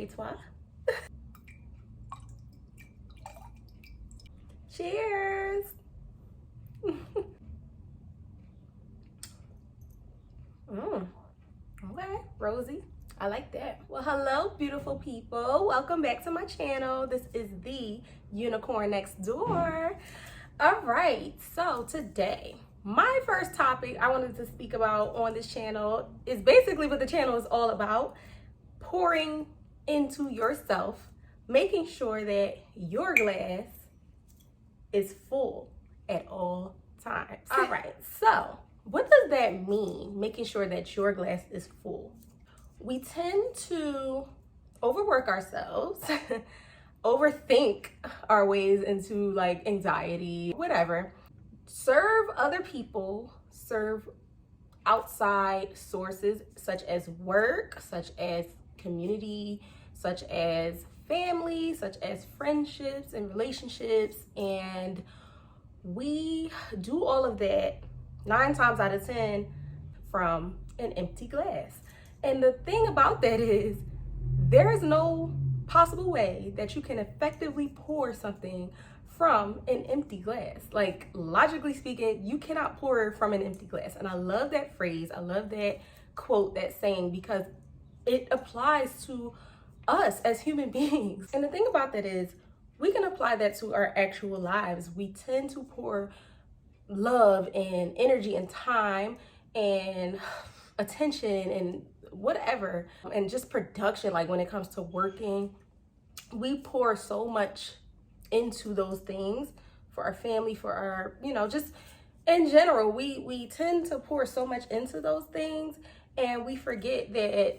toi. Cheers. Okay, Rosie. I like that. Well, hello, beautiful people. Welcome back to my channel. This is the Unicorn Next Door. All right, so today, my first topic I wanted to speak about on this channel is basically what the channel is all about: pouring into yourself, making sure that your glass is full at all times. All right, so what does that mean, making sure that your glass is full? We tend to overwork ourselves, overthink our ways into like anxiety, whatever. Serve other people, serve outside sources such as work, such as community, such as family, such as friendships and relationships. And we do all of that 9 times out of 10 from an empty glass. And the thing about that is there is no possible way that you can effectively pour something from an empty glass. Like, logically speaking, you cannot pour from an empty glass. And I love that phrase. I love that quote, that saying, because it applies to us as human beings. And the thing about that is we can apply that to our actual lives. We tend to pour love and energy and time and attention and whatever, and just production. Like when it comes to working, we pour so much into those things for our family, for our, just in general, we tend to pour so much into those things, and we forget that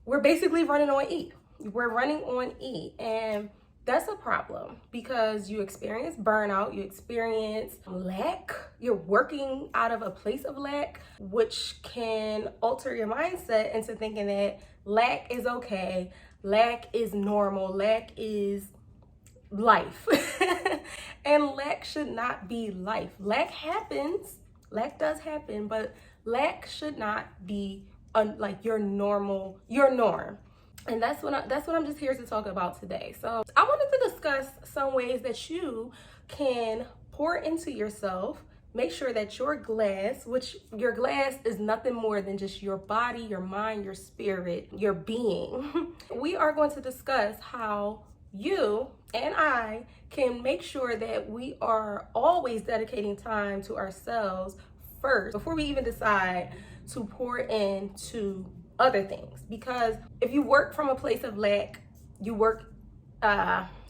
we're basically running on E. We're running on E, and that's a problem because you experience burnout, you experience lack, you're working out of a place of lack, which can alter your mindset into thinking that lack is okay, lack is normal, lack is life. And lack should not be life. Lack happens, lack does happen, but lack should not be like your norm. And that's what I'm just here to talk about today. So I wanted to discuss some ways that you can pour into yourself, make sure that your glass, which your glass is nothing more than just your body, your mind, your spirit, your being. We are going to discuss how you and I can make sure that we are always dedicating time to ourselves first before we even decide to pour into other things. Because if you work from a place of lack, you work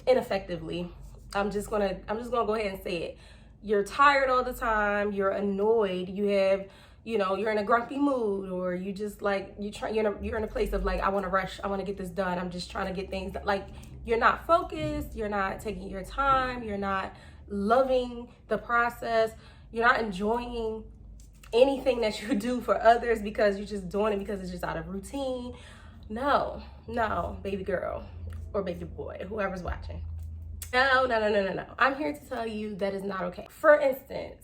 ineffectively. I'm just gonna go ahead and say it. You're tired all the time, you're annoyed, you have, you're in a grumpy mood, or you just like you're in a place of like, I want to rush, I want to get this done, I'm just trying to get things done. Like, you're not focused, you're not taking your time, you're not loving the process, you're not enjoying anything that you do for others because you're just doing it because it's just out of routine. No, baby girl or baby boy, whoever's watching. No. I'm here to tell you that is not okay. For instance,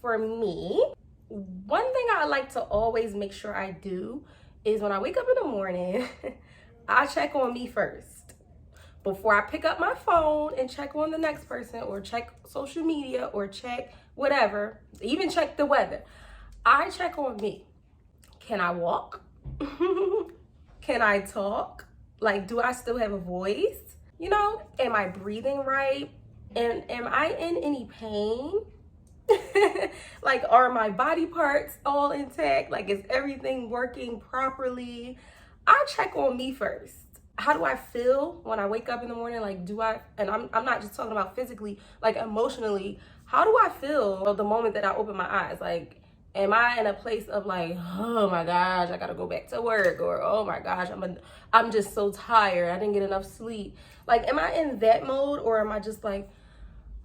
for me, one thing I like to always make sure I do is when I wake up in the morning, I check on me first. Before I pick up my phone and check on the next person, or check social media, or check whatever, even check the weather, I check on me. Can I walk? Can I talk? Like, do I still have a voice? Am I breathing right? And am I in any pain? Like, are my body parts all intact? Like, is everything working properly? I check on me first. How do I feel when I wake up in the morning? Like, and I'm not just talking about physically, like emotionally, how do I feel the moment that I open my eyes? Like, am I in a place of like, oh my gosh, I gotta go back to work, or oh my gosh, I'm just so tired, I didn't get enough sleep. Like, am I in that mode, or am I just like,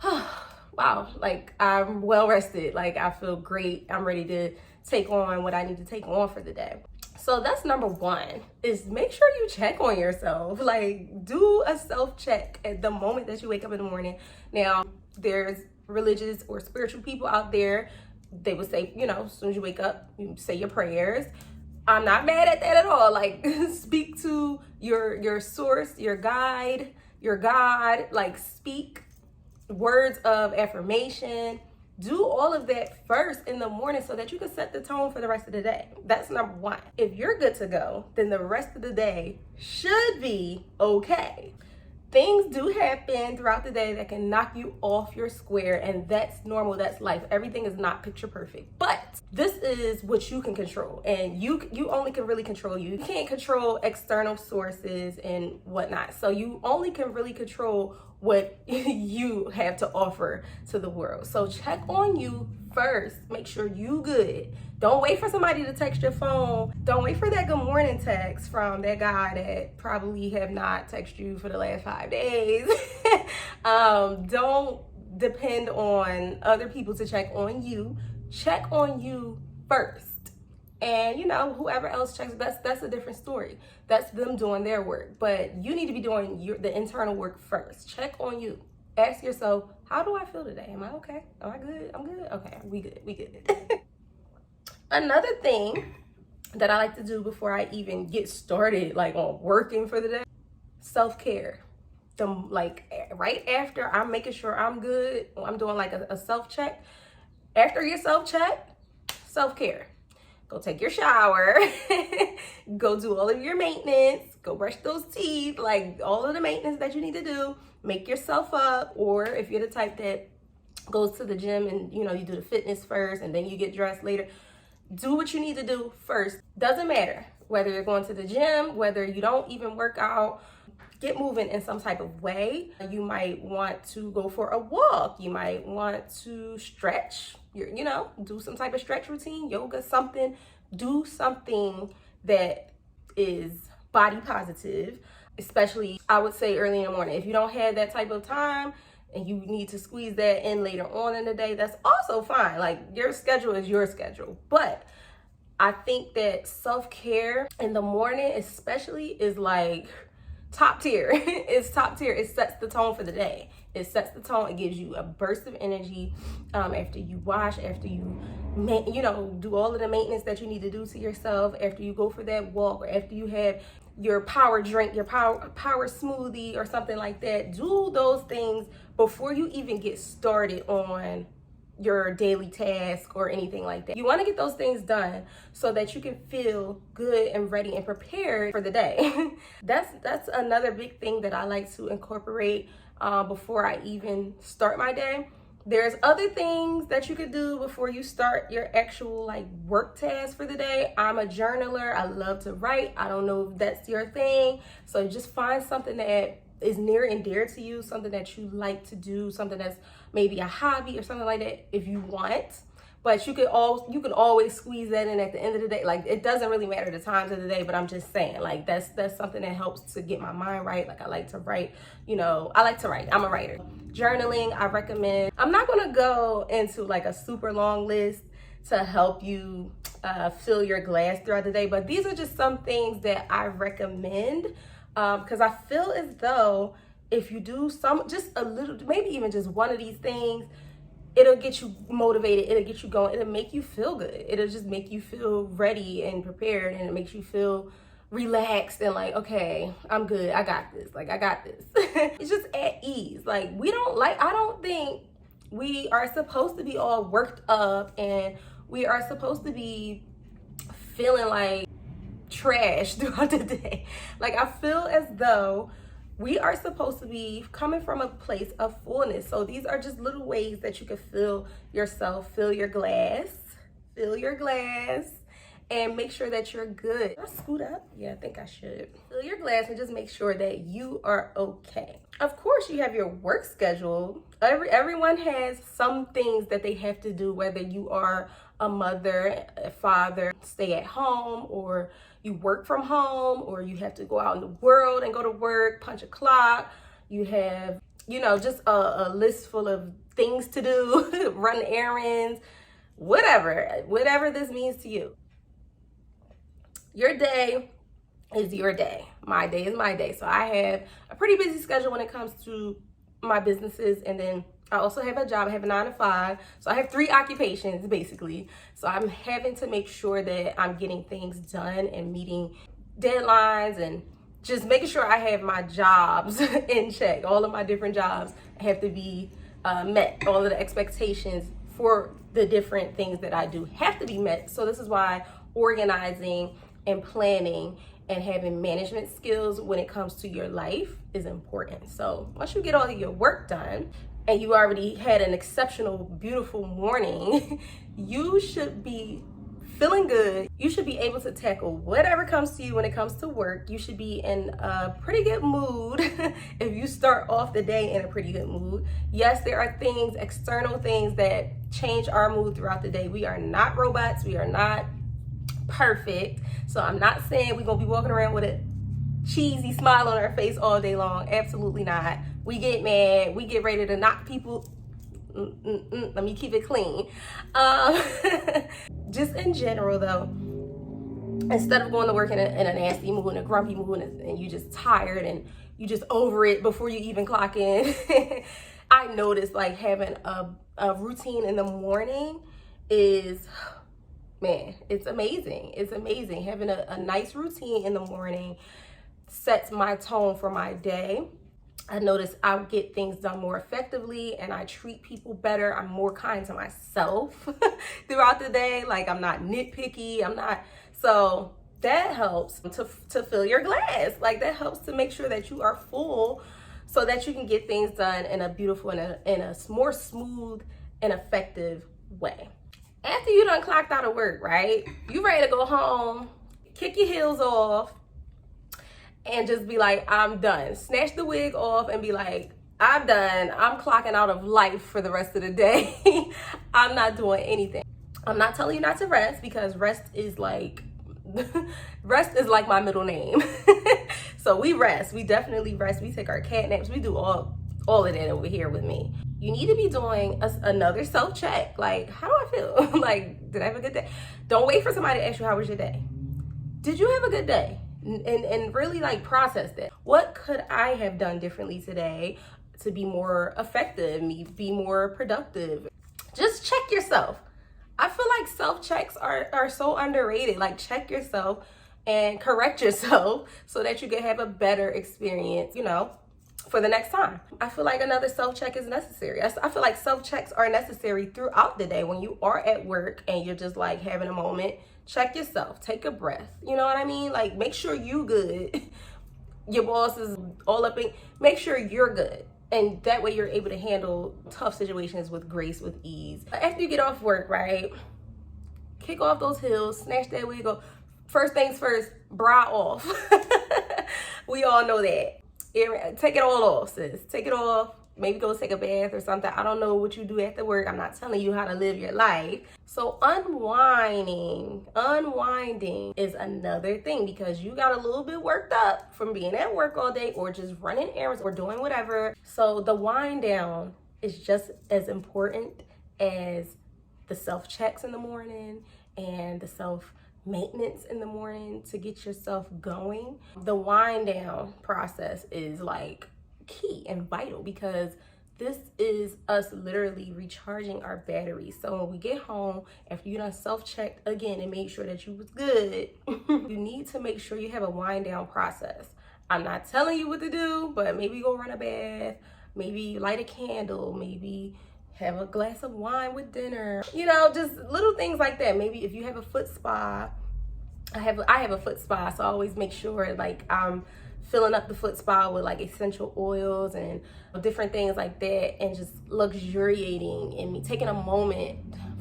oh, wow, like I'm well rested, like I feel great, I'm ready to take on what I need to take on for the day? So that's number one, is make sure you check on yourself. Like, do a self-check at the moment that you wake up in the morning. Now, there's religious or spiritual people out there, they would say, as soon as you wake up, you say your prayers. I'm not mad at that at all. Like, speak to your source, your guide, your God. Like, speak words of affirmation. Do all of that first in the morning so that you can set the tone for the rest of the day. That's number one. If you're good to go, then the rest of the day should be okay. Things do happen throughout the day that can knock you off your square, and that's normal. That's life. Everything is not picture perfect, but this is what you can control, and you only can really control you. You can't control external sources and whatnot, so you only can really control what you have to offer to the world. So check on you first. Make sure you good. Don't wait for somebody to text your phone. Don't wait for that good morning text from that guy that probably have not texted you for the last 5 days. Don't depend on other people to check on you. Check on you first. And whoever else checks, that's a different story. That's them doing their work. But you need to be doing the internal work first. Check on you. Ask yourself, how do I feel today? Am I okay? Am I good? I'm good? Okay, we good. Another thing that I like to do before I even get started, like on working for the day, self-care. Right after I'm making sure I'm good, I'm doing like a self-check. After your self-check, self-care. Go take your shower, go do all of your maintenance, go brush those teeth, like all of the maintenance that you need to do, make yourself up. Or if you're the type that goes to the gym and you do the fitness first and then you get dressed later, do what you need to do first. Doesn't matter whether you're going to the gym, whether you don't even work out. Get moving in some type of way. You might want to go for a walk. You might want to stretch, do some type of stretch routine, yoga, something. Do something that is body positive, especially I would say early in the morning. If you don't have that type of time and you need to squeeze that in later on in the day, that's also fine. Like, your schedule is your schedule. But I think that self-care in the morning especially is like top tier. It's top tier. It sets the tone for the day. It sets the tone. It gives you a burst of energy after you wash, after you do all of the maintenance that you need to do to yourself, after you go for that walk, or after you have your power drink, your power smoothie or something like that. Do those things before you even get started on your daily task or anything like that. You want to get those things done so that you can feel good and ready and prepared for the day. That's another big thing that I like to incorporate before I even start my day. There's other things that you could do before you start your actual work task for the day. I'm a journaler. I love to write. I don't know if that's your thing. So just find something that is near and dear to you, something that you like to do, something that's maybe a hobby or something like that if you want. But you can always squeeze that in at the end of the day. Like, it doesn't really matter the times of the day, but I'm just saying, like, that's something that helps to get my mind right. Like, I like to write, I like to write. I'm a writer. Journaling, I recommend. I'm not gonna go into like a super long list to help you fill your glass throughout the day, but these are just some things that I recommend because I feel as though if you do just a little, maybe even just one of these things, it'll get you motivated, it'll get you going, it'll make you feel good, it'll just make you feel ready and prepared, and it makes you feel relaxed and like, okay, I'm good, I got this. It's just at ease. Like, I don't think we are supposed to be all worked up and we are supposed to be feeling like trash throughout the day. Like, I feel as though we are supposed to be coming from a place of fullness. So these are just little ways that you can fill yourself, fill your glass, and make sure that you're good. Should I scoot up? Yeah, I think I should. Fill your glass and just make sure that you are okay. Of course, you have your work schedule. Everyone has some things that they have to do, whether you are a mother, a father, stay at home, or you work from home, or you have to go out in the world and go to work, punch a clock. You have, just a list full of things to do, run errands, whatever this means to you. Your day is your day. My day is my day. So I have a pretty busy schedule when it comes to my businesses, and then I also have a job. I have a 9 to 5. So I have 3 occupations basically. So I'm having to make sure that I'm getting things done and meeting deadlines and just making sure I have my jobs in check. All of my different jobs have to be met. All of the expectations for the different things that I do have to be met. So this is why organizing and planning and having management skills when it comes to your life is important. So once you get all of your work done and you already had an exceptional, beautiful morning, you should be feeling good. You should be able to tackle whatever comes to you when it comes to work. You should be in a pretty good mood if you start off the day in a pretty good mood. Yes, there are things, external things that change our mood throughout the day. We are not robots. We are not perfect. So I'm not saying we're gonna be walking around with a cheesy smile on our face all day long. Absolutely not. We get mad. We get ready to knock people. Let me keep it clean. Just in general though, instead of going to work in a nasty mood, in a grumpy mood, and you just tired and you just over it before you even clock in, I noticed like having a routine in the morning is, man, it's amazing. It's amazing. Having a nice routine in the morning sets my tone for my day. I notice I get things done more effectively and I treat people better. I'm more kind to myself throughout the day. Like I'm not nitpicky. So that helps to fill your glass. Like that helps to make sure that you are full so that you can get things done in a beautiful and in a more smooth and effective way. After you done clocked out of work, right? You ready to go home, kick your heels off, and just be like, I'm done. Snatch the wig off and be like, I'm done. I'm clocking out of life for the rest of the day. I'm not doing anything. I'm not telling you not to rest because rest is like my middle name. So we rest. We definitely rest. We take our cat naps. We do all of that over here with me. You need to be doing another self-check. Like, how do I feel? Like, did I have a good day? Don't wait for somebody to ask you, how was your day? Did you have a good day? And really like process that. What could I have done differently today to be more effective, be more productive? Just check yourself. I feel like self-checks are so underrated. Like check yourself and correct yourself so that you can have a better experience, you know, for the next time. I feel like another self-check is necessary. I feel like self-checks are necessary throughout the day. When you are at work and you're just like having a moment, check yourself, take a breath. You know what I mean? Like make sure you good. Your boss is all up in, make sure you're good. And that way you're able to handle tough situations with grace, with ease. After you get off work, right? Kick off those heels, snatch that wig off. First things first, bra off. We all know that. Take it all off, sis. Take it off. Maybe go take a bath or something. I don't know what you do after work. I'm not telling you how to live your life. So unwinding is another thing because you got a little bit worked up from being at work all day or just running errands or doing whatever. So the wind down is just as important as the self-checks in the morning and the self-maintenance in the morning to get yourself going. The wind down process is like key and vital because this is us literally recharging our batteries. So when we get home, after you done self-checked again and made sure that you was good, you need to make sure you have a wind down process. I'm not telling you what to do, but maybe go run a bath, maybe light a candle, maybe have a glass of wine with dinner. You know, just little things like that. Maybe if you have a foot spa, I have a foot spa, so I always make sure like I'm filling up the foot spa with like essential oils and different things like that, and just luxuriating and me taking a moment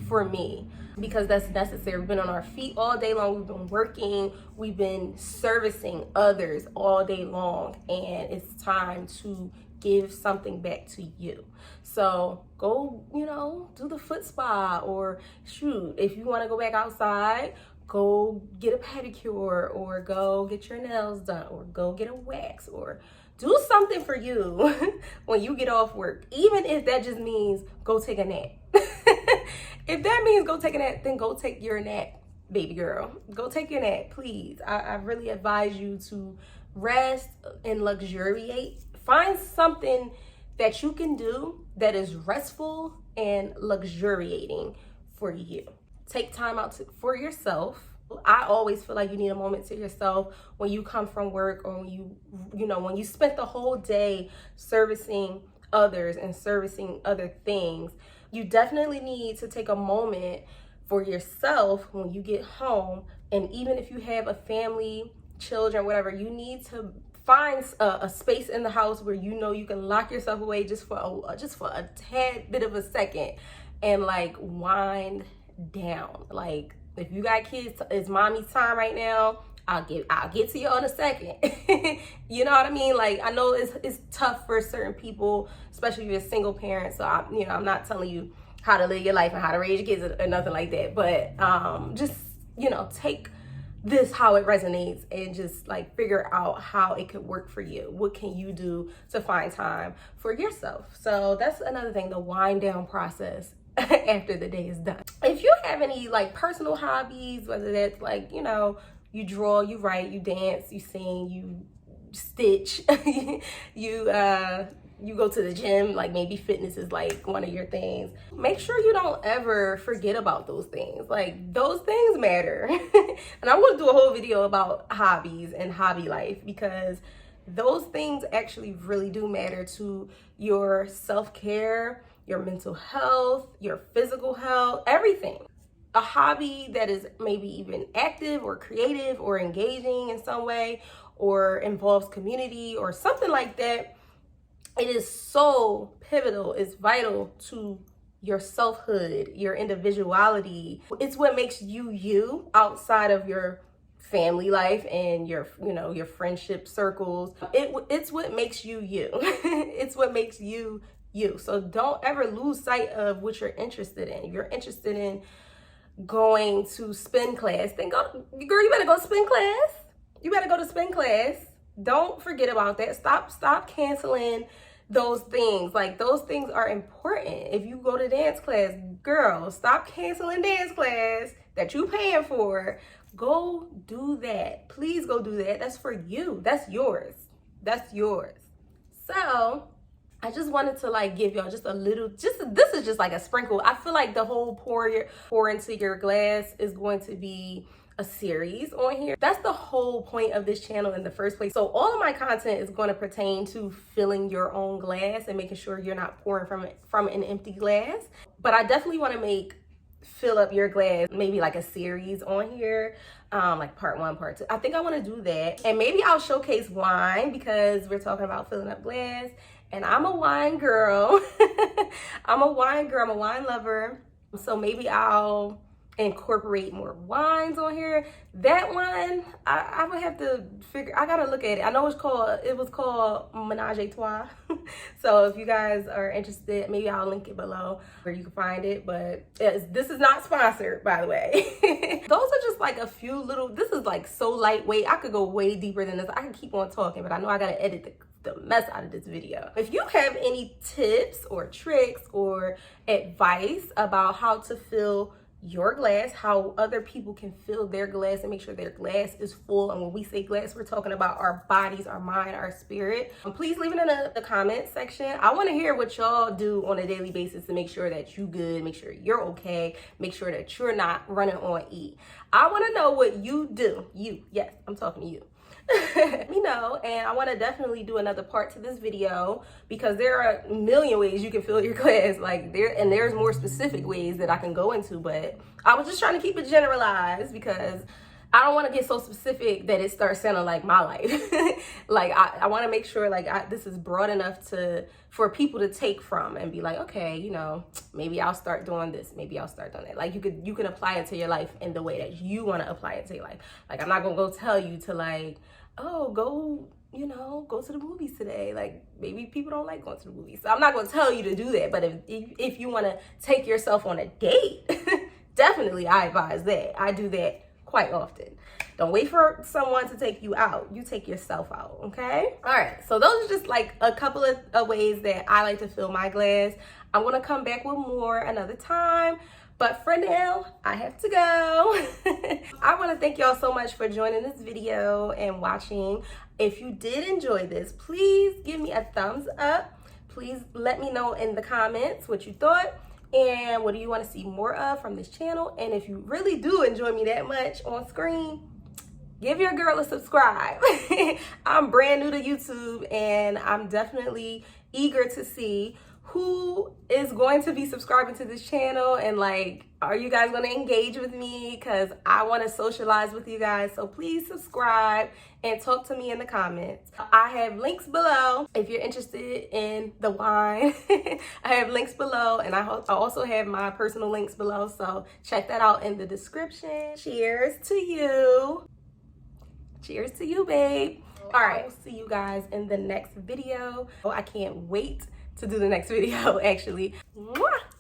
for me because that's necessary. We've been on our feet all day long. We've been working. We've been servicing others all day long, and it's time to give something back to you. So go, you know, do the foot spa, or shoot, if you want to go back outside, go get a pedicure, or go get your nails done, or go get a wax, or do something for you when you get off work, even if that just means go take a nap. If that means go take a nap, then go take your nap, baby girl. Go take your nap, please. I really advise you to rest and luxuriate. Find something that you can do that is restful and luxuriating for you. Take time out for yourself. I always feel like you need a moment to yourself when you come from work, or when you spent the whole day servicing others and servicing other things. You definitely need to take a moment for yourself when you get home. And even if you have a family, children, whatever, you need to find a space in the house where you can lock yourself away just for a tad bit of a second and like wind down. Like, if you got kids, it's mommy's time right now. I'll get to you in a second. You know what I mean? Like, I know it's tough for certain people, especially if you're a single parent. So I'm not telling you how to live your life and how to raise your kids or nothing like that. But just take this how it resonates and just like figure out how it could work for you. What can you do to find time for yourself? So that's another thing, the wind down process after the day is done. If you have any like personal hobbies, whether that's like, you draw, you write, you dance, you sing, you stitch, you go to the gym, like maybe fitness is like one of your things. Make sure you don't ever forget about those things. Like, those things matter. And I'm going to do a whole video about hobbies and hobby life, because those things actually really do matter to your self-care, your mental health, your physical health, everything. A hobby that is maybe even active or creative or engaging in some way, or involves community or something like that, it is so pivotal, it's vital to your selfhood, your individuality. It's what makes you outside of your family life and your friendship circles. It's what makes you you. It's what makes you you. So don't ever lose sight of what you're interested in. If you're interested in going to spin class, then girl, you better go to spin class. You better go to spin class. Don't forget about that. Stop canceling those things. Like, those things are important. If you go to dance class, girl, stop canceling dance class that you paying for. Go do that. Please go do that. That's for you. That's yours. That's yours. So I just wanted to like give y'all just a little, this is just like a sprinkle. I feel like the whole pour into your glass is going to be a series on here. That's the whole point of this channel in the first place. So all of my content is going to pertain to filling your own glass and making sure you're not pouring from an empty glass. But I definitely want to fill up your glass, maybe like a series on here, like part 1, part 2. I think I want to do that. And maybe I'll showcase wine, because we're talking about filling up glass. And I'm a wine girl. I'm a wine lover. So maybe I'll incorporate more wines on here. That one, I would have to I gotta look at it. I know it was called Menage a Trois. So if you guys are interested, maybe I'll link it below where you can find it. But this is not sponsored, by the way. Those are just like a few little, this is like so lightweight. I could go way deeper than this. I can keep on talking, but I know I gotta edit the mess out of this video. If you have any tips or tricks or advice about how to fill your glass, how other people can fill their glass and make sure their glass is full, and when we say glass, we're talking about our bodies, our mind, our spirit, please leave it in the comment section. I want to hear what y'all do on a daily basis to make sure that you good, make sure you're okay, make sure that you're not running on E. I want to know what you do. Yes, I'm talking to you. Let me know, and I want to definitely do another part to this video, because there are a million ways you can fill your glass. Like, there's more specific ways that I can go into, but I was just trying to keep it generalized, because I don't want to get so specific that it starts sounding like my life. Like, I want to make sure like this is broad enough for people to take from and be like, okay, maybe I'll start doing this, maybe I'll start doing that. Like, you can apply it to your life in the way that you want to apply it to your life. Like, I'm not gonna go tell you to like, oh, go to the movies today. Like, maybe people don't like going to the movies, so I'm not gonna tell you to do that. But if you want to take yourself on a date, definitely I advise that. I do that quite often. Don't wait for someone to take you out. You take yourself out, okay? All right, so those are just like a couple of ways that I like to fill my glass. I'm gonna come back with more another time. But for now, I have to go. I want to thank y'all so much for joining this video and watching. If you did enjoy this, please give me a thumbs up. please let me know in the comments what you thought and what do you want to see more of from this channel. And if you really do enjoy me that much on screen, give your girl a subscribe. I'm brand new to YouTube and I'm definitely eager to see who is going to be subscribing to this channel, and like, are you guys going to engage with me? Because I want to socialize with you guys. So please subscribe and talk to me in the comments. I have links below if you're interested in the wine. I have links below, and I also have my personal links below. So check that out in the description. Cheers to you. Cheers to you, babe. All right, I'll see you guys in the next video. I can't wait to do the next video, actually. Mwah!